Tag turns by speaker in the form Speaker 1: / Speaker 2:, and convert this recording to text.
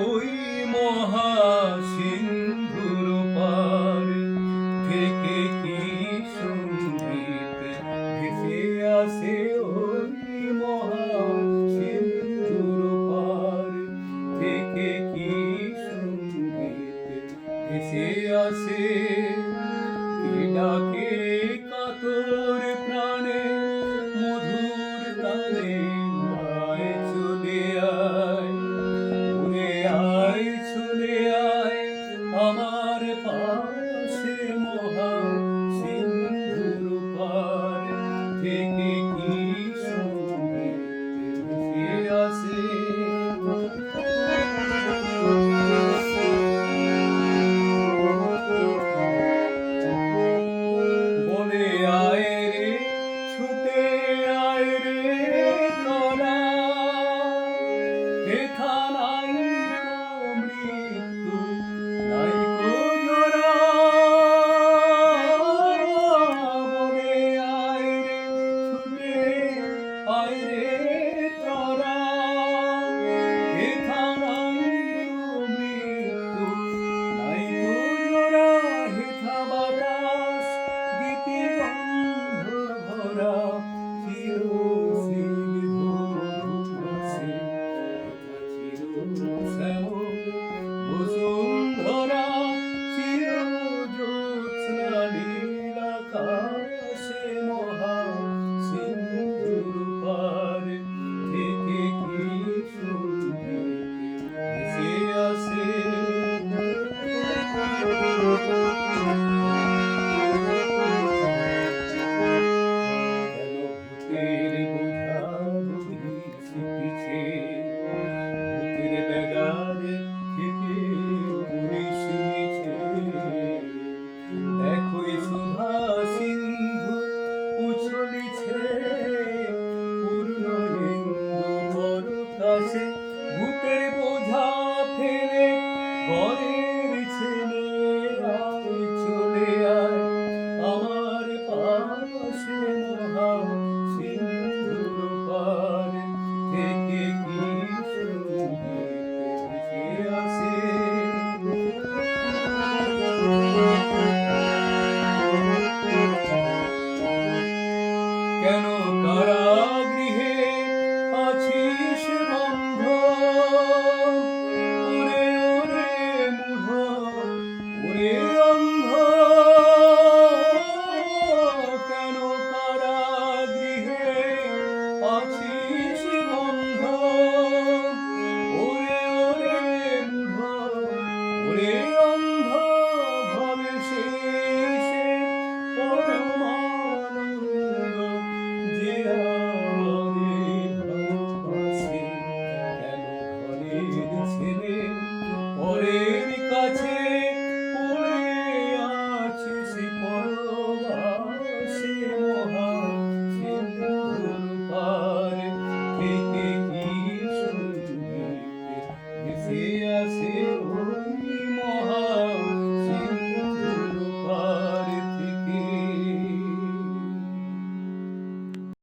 Speaker 1: ওই মহাসিন্ধুর পার থেকে কি সঙ্গীত ভেসে আসে। ওই মহাসিন্ধুর পার থেকে কি সঙ্গীত ভেসে আসে। কে ডাকে কাতর প্রাণে মধুর তালে, আয় চলে আয়, উড়ে আয় চলে আয় আমার পাশে। মহাসিন্ধুর পার থেকে কি সঙ্গীত ভেসে আসে। বলে আয় রে, ছুটে আয় রে তোরা, হেথা নাই কো মৃত্যু, নাই কো জরা। বলে আয় রে, ছুটে আয় রে তোরা, হেথা নাই কো মৃত্যু, নাই কো জরা। হেথা বাতাস গীতি গন্ধ ভরা, চির স্নিগ্ধ ভাসে। হেথা চির শ্যামল বসুন্ধরা, চির জ্যোৎস্না নীল আকাশে। মহাসিন্ধুর পার থেকে কি সঙ্গীত ভেসে আসে। ভূতের বোঝা বুঝি শিখিছে, ভূতের ব্যাগার থেকে পুলিশ মিছে। দেখোই সুধা সিন্ধু উছলিছে, পূর্ণ হিন্দু পরকাশে। ভূতের বোঝা ফেলে ঘরে